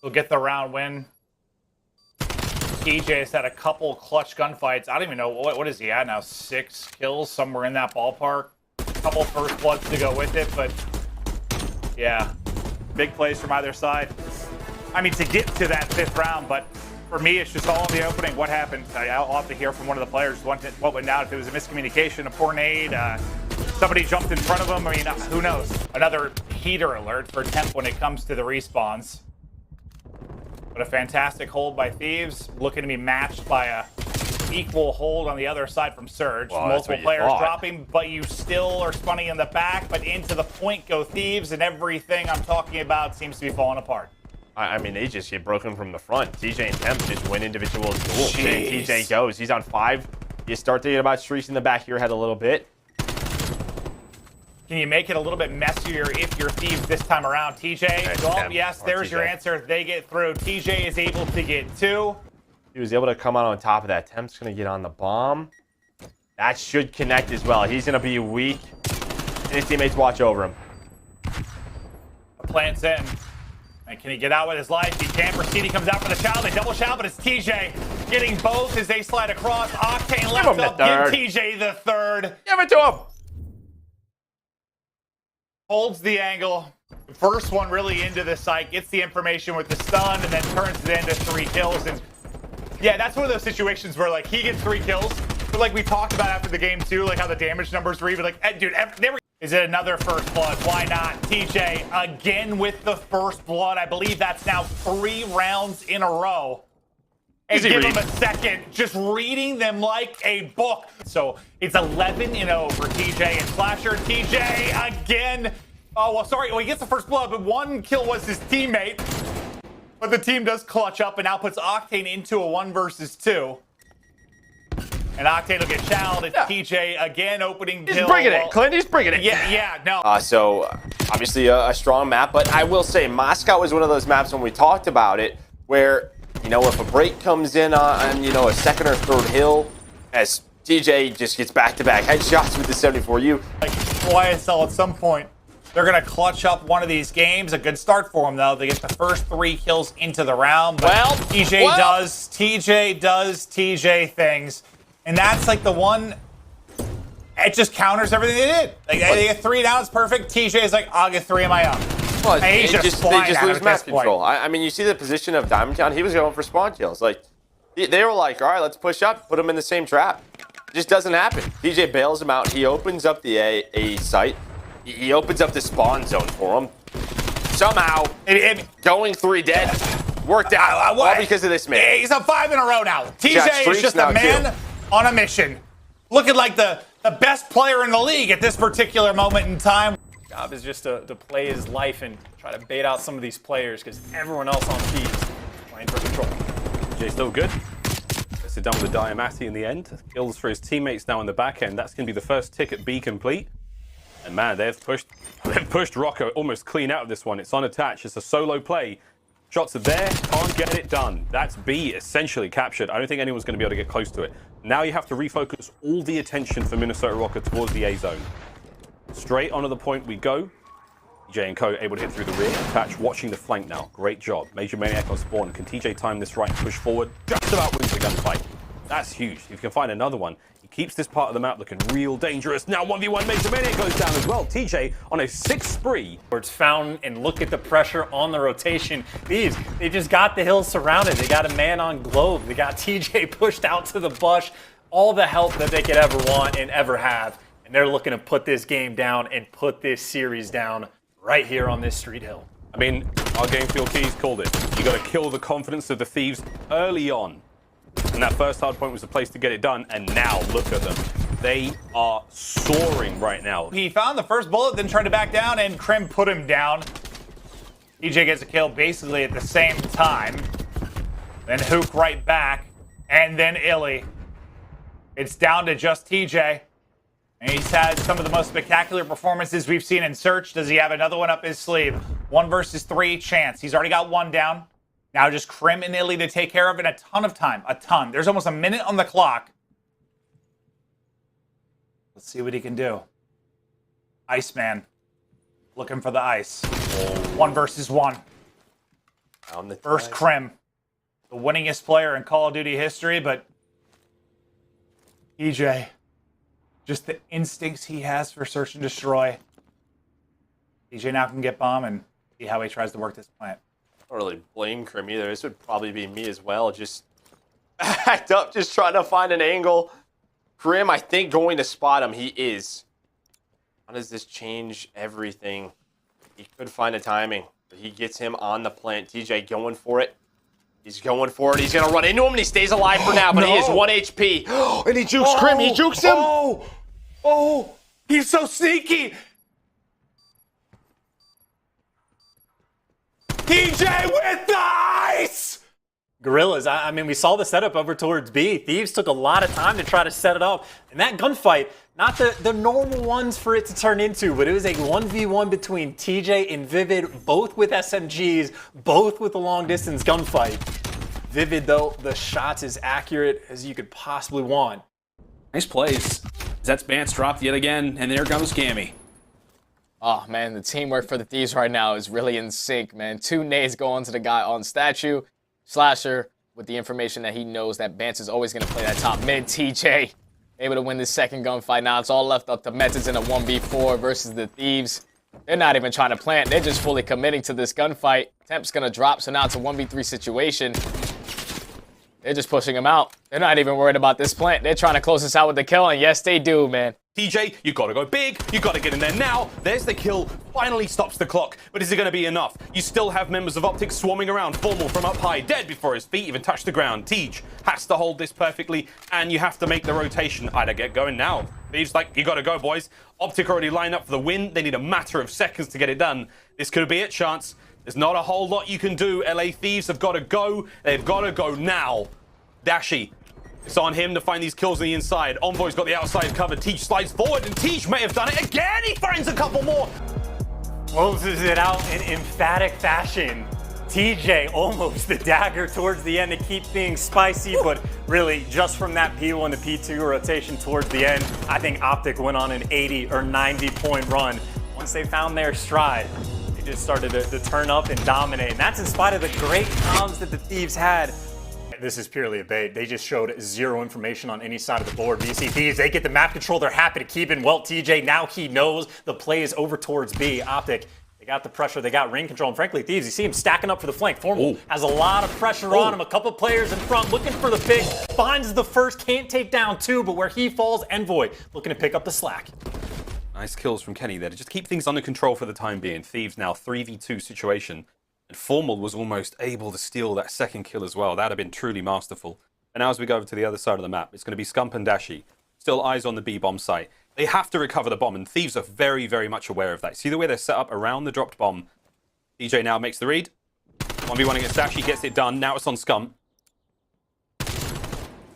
He'll get the round win. TJ has had a couple clutch gunfights. I don't even know, what is he at now? 6 kills, somewhere in that ballpark. A couple first bloods to go with it, but yeah, big plays from either side. I mean, to get to that 5th round, but for me, it's just all in the opening. What happened? I'll have to hear from one of the players what went down. If it was a miscommunication, a poor nade, somebody jumped in front of him. I mean, who knows? Another heater alert for Temp when it comes to the respawns. But a fantastic hold by Thieves, looking to be matched by a equal hold on the other side from Surge. Well, multiple players dropping, but you still are spawning in the back, but into the point go Thieves, and everything I'm talking about seems to be falling apart. I mean, they just get broken from the front. TJ and Temp just win individual duels. TJ goes. He's on 5. You start thinking about streaks in the back of your head a little bit. Can you make it a little bit messier if you're Thieves this time around? TJ, well, yes, there's your answer. They get through. TJ is able to get 2. He was able to come out on top of that. Temp's going to get on the bomb. That should connect as well. He's going to be weak. And his teammates watch over him. Plants in. And can he get out with his life? He can. Proceed. Comes out for the shout. They double shout, but it's TJ getting both as they slide across. Octane left up. Give TJ the 3rd. Give it to him. Holds the angle. First one really into the site. Gets the information with the stun and then turns it into 3 kills. And yeah, that's one of those situations where like he gets 3 kills. But like we talked about after the game too, like how the damage numbers were even like, dude, is it another first blood? Why not? TJ again with the first blood. I believe that's now 3 rounds in a row. And give him a second. Just reading them like a book. So it's 11-0 for TJ and Slasher. TJ again. Oh, well, sorry. Well, he gets the first blood, but 1 kill was his teammate. But the team does clutch up and now puts Octane into a 1 versus 2. And Octane will get challenged. It's TJ again opening kill. He's bringing it, Clint. He's bringing it. Yeah, no. So obviously a strong map, but I will say Moscow was one of those maps when we talked about it where, you know, if a break comes in on, you know, a 2nd or 3rd hill, as TJ just gets back-to-back headshots with the 74U. Like YSL at some point, they're going to clutch up one of these games. A good start for them, though. They get the first 3 kills into the round. But TJ does TJ things. And that's like the one, it just counters everything they did. Like, they get 3 down, it's perfect. TJ is like, I'll get 3 of my own. Well, they just lose map control. I mean, you see the position of Diamondtown. He was going for spawn kills. Like, they were like, all right, let's push up, put him in the same trap. It just doesn't happen. TJ bails him out. He opens up the A site. He opens up the spawn zone for him. Somehow, going 3 dead worked out. All because of this man. He's on 5 in a row now. TJ is just a man on a mission. Looking like the best player in the league at this particular moment in time. Job is just to play his life and try to bait out some of these players because everyone else on Thieves is playing for control. Jay's still good. Gets it done with the Diamati in the end. Kills for his teammates now in the back end. That's going to be the first ticket B complete. And man, they've pushed Rocco almost clean out of this one. It's unattached. It's a solo play. Shots are there. Can't get it done. That's B essentially captured. I don't think anyone's going to be able to get close to it. Now you have to refocus all the attention for Minnesota Rocco towards the A zone. Straight onto the point we go. TJ and Co able to hit through the rear. Patch watching the flank now. Great job. Major Maniac on spawn. Can TJ time this right and push forward? Just about wins the gunfight. That's huge. If you can find another one, he keeps this part of the map looking real dangerous. Now 1v1 Major Maniac goes down as well. TJ on a 6 spree. It's found, and look at the pressure on the rotation. They just got the hills surrounded. They got a man on Globe. They got TJ pushed out to the bush. All the help that they could ever want and ever have. And they're looking to put this game down and put this series down right here on this street hill. I mean, our game field keys called it. You got to kill the confidence of the Thieves early on. And that first hard point was the place to get it done. And now look at them. They are soaring right now. He found the first bullet, then tried to back down, and Krim put him down. TJ gets a kill basically at the same time. Then Hook right back, and then iLLeY. It's down to just TJ. And he's had some of the most spectacular performances we've seen in Search. Does he have another one up his sleeve? 1 versus 3 chance. He's already got 1 down. Now just Krim and iLLeY to take care of in a ton of time. A ton. There's almost a minute on the clock. Let's see what he can do. Iceman. Looking for the ice. 1 versus 1. On the First Crim, the winningest player in Call of Duty history, but TJ, just the instincts he has for search and destroy. TJ now can get bomb and see how he tries to work this plant. I don't really blame Crim either. This would probably be me as well. Just act up, just trying to find an angle. Crim, I think, going to spot him. He is. How does this change everything? He could find a timing. But he gets him on the plant. TJ going for it. He's going for it. He's going to run into him, and he stays alive for now, but he is 1 HP. And he jukes Crim. He jukes him. Oh, he's so sneaky. TJ with the ice! Gorillas, I mean, we saw the setup over towards B. Thieves took a lot of time to try to set it up. And that gunfight, not the normal ones for it to turn into, but it was a 1v1 between TJ and Vivid, both with SMGs, both with a long-distance gunfight. Vivid, though, the shots as accurate as you could possibly want. Nice plays. That's Bance dropped yet again, and there comes Gammy. Oh, man, the teamwork for the Thieves right now is really in sync, man. 2 nades going to the guy on statue. Slasher, with the information that he knows that Bance is always going to play that top mid. TJ, able to win this second gunfight. Now it's all left up to Methods in a 1v4 versus the Thieves. They're not even trying to plant. They're just fully committing to this gunfight. Temp's going to drop, so now it's a 1v3 situation. They're just pushing him out. They're not even worried about this plant. They're trying to close this out with the kill, and yes, they do, man. TJ, you gotta go big, you gotta get in there now. There's the kill, finally stops the clock, but is it gonna be enough? You still have members of Optic swarming around, Formal from up high, dead before his feet even touch the ground. Tej has to hold this perfectly, and you have to make the rotation. I'd get going now. Thieves like, you gotta go, boys. Optic already lined up for the win. They need a matter of seconds to get it done. This could be it, Chance. There's not a whole lot you can do. LA Thieves have gotta go. They've gotta go now. Dashy. It's on him to find these kills on the inside. Envoy's got the outside covered. Tej slides forward, and Tej may have done it again. He finds a couple more. Closes it out in emphatic fashion. TJ almost the dagger towards the end to keep things spicy, but really just from that P1 to P2 rotation towards the end, I think Optic went on an 80 or 90 point run. Once they found their stride, they just started to turn up and dominate. And that's in spite of the great comms that the Thieves had. This is purely a bait. They just showed zero information on any side of the board. BC Thieves, they get the map control. They're happy to keep it. Well, TJ, now he knows the play is over towards B. Optic, they got the pressure. They got ring control. And frankly, Thieves, you see him stacking up for the flank. Formal has a lot of pressure on him. A couple players in front looking for the pick. Finds the first, can't take down 2, but where he falls, Envoy looking to pick up the slack. Nice kills from Kenny there to just keep things under control for the time being. Thieves now 3v2 situation. And Formal was almost able to steal that second kill as well. That would have been truly masterful. And now as we go over to the other side of the map, it's going to be Scump and Dashy. Still eyes on the B bomb site. They have to recover the bomb, and Thieves are very, very much aware of that. See the way they're set up around the dropped bomb. DJ now makes the read. 1v1 against Dashy, gets it done. Now it's on Scump.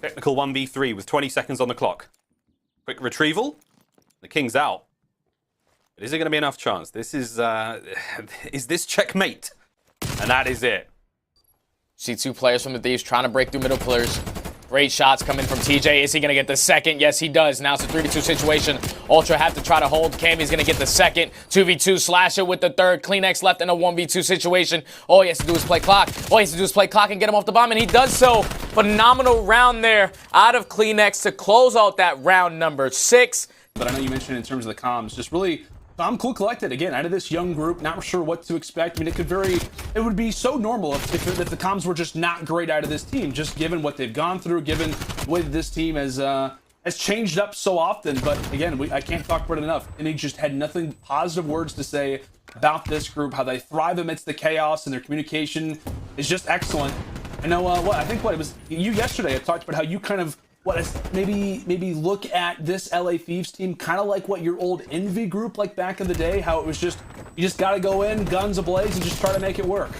Technical 1v3 with 20 seconds on the clock. Quick retrieval. The King's out. But is it going to be enough chance? This is this checkmate? And that is it. See 2 players from the Thieves trying to break through middle pillars. Great shots coming from TJ. Is he going to get the second? Yes, he does. Now it's a 3v2 situation. Ultra have to try to hold. Cammy's going to get the second. 2v2 Slasher with the third. Kleenex left in a 1v2 situation. All he has to do is play clock. All he has to do is play clock and get him off the bomb, and he does so. Phenomenal round there out of Kleenex to close out that round number 6. But I know you mentioned in terms of the comms, just really cool collected again out of this young group, not sure what to expect. I mean, it would be so normal if the comms were just not great out of this team, just given what they've gone through, given the way that this team has changed up so often. But again, I can't talk about it enough. And he just had nothing positive words to say about this group, how they thrive amidst the chaos, and their communication is just excellent. I know it was you yesterday. I talked about how you kind of maybe look at this LA Thieves team kind of like what your old Envy group like back in the day, how it was just, you just got to go in, guns ablaze, and just try to make it work.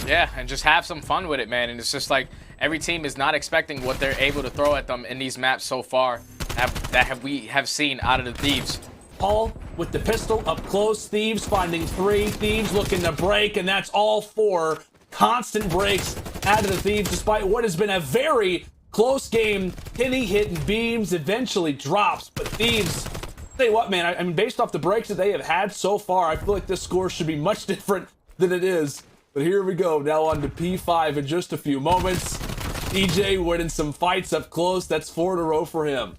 Yeah, and just have some fun with it, man. And it's just like every team is not expecting what they're able to throw at them in these maps so far that we have seen out of the Thieves. Paul with the pistol up close, Thieves finding 3, Thieves looking to break, and that's all 4 constant breaks out of the Thieves, despite what has been a very close game. Kenny hitting beams, eventually drops, but Thieves, tell you what, man, I mean, based off the breaks that they have had so far, I feel like this score should be much different than it is. But here we go, now on to P5 in just a few moments. TJ winning some fights up close. That's 4 in a row for him.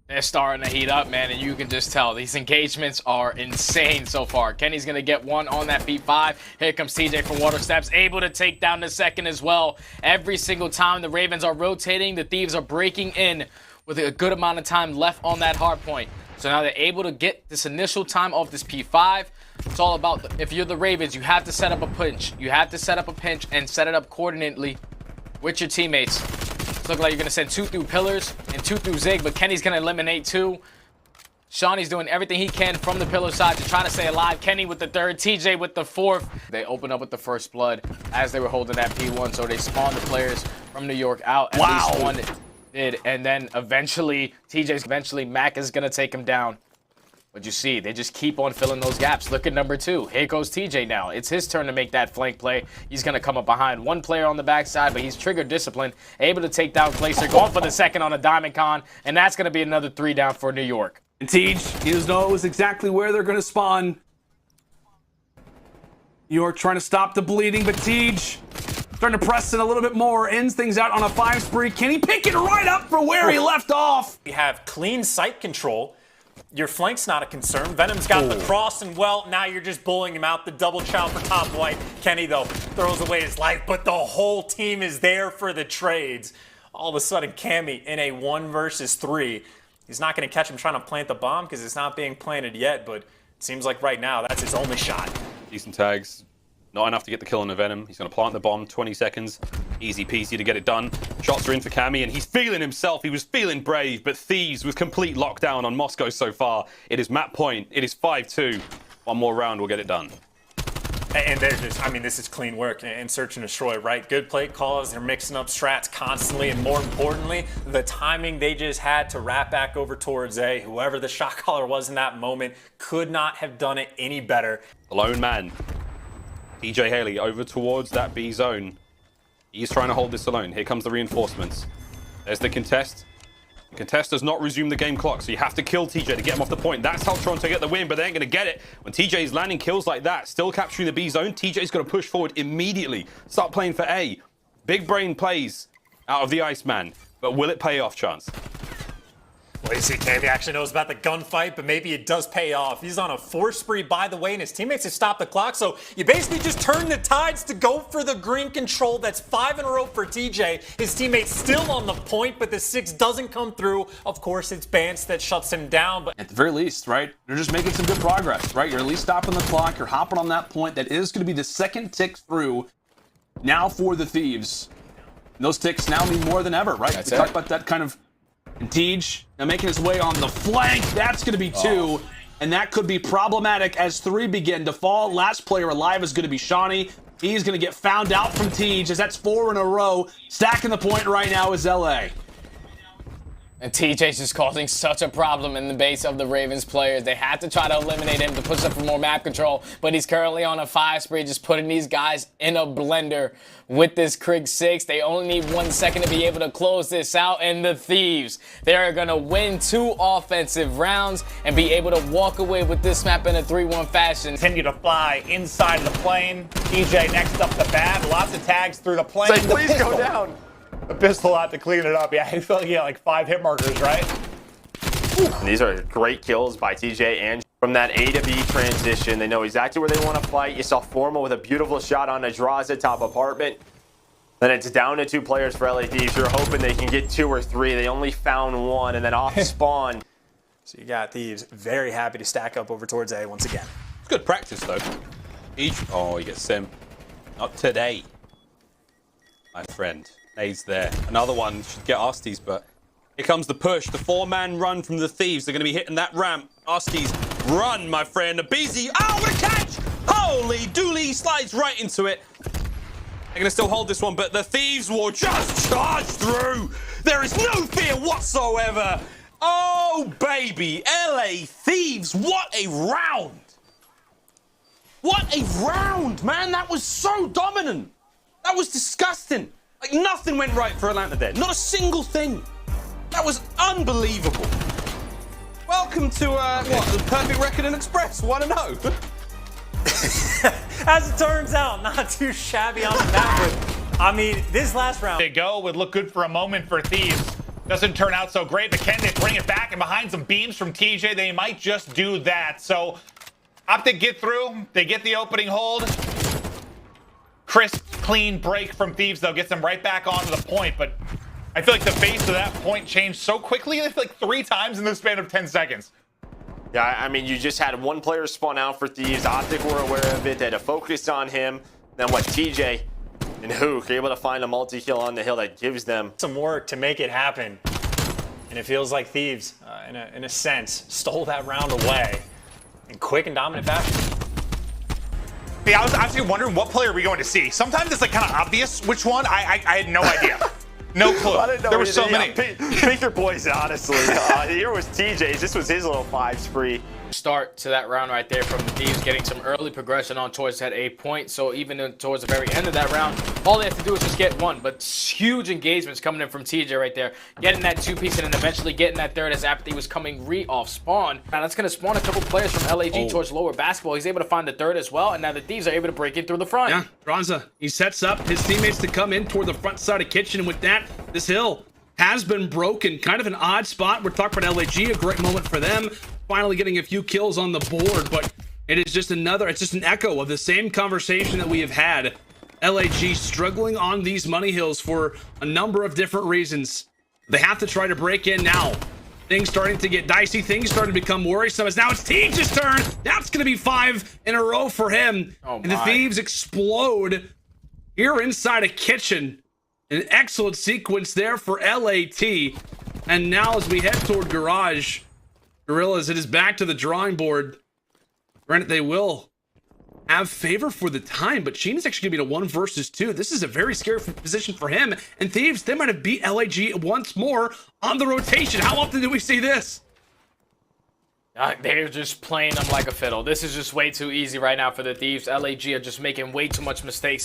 They're starting to heat up, man, and you can just tell these engagements are insane so far. Kenny's going to get one on that P5. Here comes TJ from Water Steps, able to take down the second as well. Every single time the Ravens are rotating, the Thieves are breaking in with a good amount of time left on that hard point. So now they're able to get this initial time off this P5. It's all about, if you're the Ravens, you have to set up a pinch. You have to set up a pinch and set it up coordinately with your teammates. It's looking like you're going to send 2 through pillars and 2 through zig, but Kenny's going to eliminate 2. Shawnee's doing everything he can from the pillar side to try to stay alive. Kenny with the 3rd, TJ with the 4th. They opened up with the first blood as they were holding that P1, so they spawned the players from New York out. At least one did, and then eventually, Mac is going to take him down. But you see, they just keep on filling those gaps. Look at number 2. Here goes TJ now. It's his turn to make that flank play. He's going to come up behind one player on the backside, but he's triggered discipline, able to take down Glacier, going for the second on a Diamond Con, and that's going to be another 3 down for New York. And Tej, he knows exactly where they're going to spawn. New York trying to stop the bleeding, but Tej starting to press in a little bit more, ends things out on a 5 spree. Can he pick it right up for where he left off? We have clean sight control. Your flank's not a concern. Venom's got the cross, and well, now you're just bullying him out. The double chow for top white. Kenny, though, throws away his life, but the whole team is there for the trades. All of a sudden, Cammy in a 1 versus 3. He's not going to catch him trying to plant the bomb because it's not being planted yet, but it seems like right now that's his only shot. Decent tags. Not enough to get the kill on the Venom. He's going to plant the bomb, 20 seconds. Easy peasy to get it done. Shots are in for Cammy, and he's feeling himself. He was feeling brave, but Thieves with complete lockdown on Moscow so far. It is map point. It is 5-2. One more round will get it done. And they're just, I mean, this is clean work in search and destroy, right? Good play calls. They're mixing up strats constantly, and more importantly, the timing they just had to wrap back over towards A. Whoever the shot caller was in that moment could not have done it any better. The lone man. TJHaLy over towards that B zone. He's trying to hold this alone. Here comes the reinforcements. There's the contest. The contest does not resume the game clock, so you have to kill TJ to get him off the point. That's how Toronto get the win, but they ain't going to get it. When TJ is landing kills like that, still capturing the B zone, TJ's going to push forward immediately. Start playing for A. Big brain plays out of the Iceman, but will it pay off, Chance? Well, you see, Cammy actually knows about the gunfight, but maybe it does pay off. He's on a 4 spree, by the way, and his teammates have stopped the clock, so you basically just turn the tides to go for the green control. That's 5 in a row for TJ. His teammate's still on the point, but the 6 doesn't come through. Of course, it's Bance that shuts him down. But at the very least, right, they're just making some good progress, right? You're at least stopping the clock. You're hopping on that point. That is going to be the 2nd tick through now for the Thieves. And those ticks now mean more than ever, right? We talked about that kind of... And Tej now making his way on the flank. That's going to be 2. And that could be problematic as 3 begin to fall. Last player alive is going to be Shawnee. He's going to get found out from Tej as that's 4 in a row. Stacking the point right now is LA. And TJ's just causing such a problem in the base of the Ravens players. They had to try to eliminate him to push up for more map control, but he's currently on a 5 spree, just putting these guys in a blender with this Krig 6. They only need 1 second to be able to close this out, and the Thieves, they are going to win 2 offensive rounds and be able to walk away with this map in a 3-1 fashion. Continue to fly inside the plane. TJ next up the bat. Lots of tags through the plane. Say, please go down. The pistol out to clean it up. Yeah, I feel like he had like 5 hit markers, right? And these are great kills by TJ and from that A to B transition. They know exactly where they want to fight. You saw Formal with a beautiful shot on Adraza top apartment. Then it's down to 2 players for LA Thieves. You're hoping they can get 2 or 3. They only found 1, and then off spawn. So you got Thieves very happy to stack up over towards A once again. It's good practice, though. Oh, he gets Sim. Not today, my friend. Nades there. Another one should get Asties, but here comes the push. The 4-man run from the Thieves. They're going to be hitting that ramp. Asties, run, my friend. Abizi, oh, what a catch! Holy dooly, slides right into it. They're going to still hold this one, but the Thieves will just charge through. There is no fear whatsoever. Oh, baby. LA Thieves, what a round. What a round, man. That was so dominant. That was disgusting. Like, nothing went right for Atlanta there. Not a single thing. That was unbelievable. Welcome to, what, the perfect record and express. 1-0. As it turns out, not too shabby on the map. But I mean, this last round. They go would look good for a moment for Thieves. Doesn't turn out so great, but can they bring it back? And behind some beams from TJ, they might just do that. So Optic get through. They get the opening hold. Crisp, clean break from Thieves, though, gets them right back onto the point. But I feel like the face of that point changed so quickly, like 3 times in the span of 10 seconds. Yeah, I mean, you just had one player spawn out for Thieves. Optic were aware of it. They had to focus on him. Then what, TJ and Hook are able to find a multi-kill on the hill that gives them some work to make it happen. And it feels like Thieves, in a sense, stole that round away in quick and dominant fashion. Yeah, I was actually wondering what player are we going to see. Sometimes it's like kind of obvious which one. I had no idea. No clue. I didn't know there were so yeah, many. Pick your poison, honestly. Here was TJ's. This was his little 5 spree. Start to that round right there from the Thieves, getting some early progression on towards that A point. So even towards the very end of that round, all they have to do is just get one. But huge engagements coming in from TJ right there, getting that 2-piece and then eventually getting that third as Apathy was coming off spawn. Now that's going to spawn a couple players from LAG towards lower basketball. He's able to find the third as well, and now the Thieves are able to break in through the front. Yeah, Dranza, he sets up his teammates to come in toward the front side of Kitchen, and with that, this hill has been broken. Kind of an odd spot. We're talking about LAG, a great moment for them. Finally getting a few kills on the board, but it is just it's just an echo of the same conversation that we have had. LAG struggling on these money hills for a number of different reasons. They have to try to break in now. Things starting to get dicey. Things starting to become worrisome as now it's Thieves' turn. That's going to be 5 in a row for him. And the Thieves explode here inside a Kitchen. An excellent sequence there for LAT. And now as we head toward Garage, Gorillas, it is back to the drawing board. Granted, they will have favor for the time, but Sheen is actually going to be a 1 versus 2. This is a very scary position for him. And Thieves, they might have beat LAG once more on the rotation. How often do we see this? They're just playing them like a fiddle. This is just way too easy right now for the Thieves. LAG are just making way too much mistakes.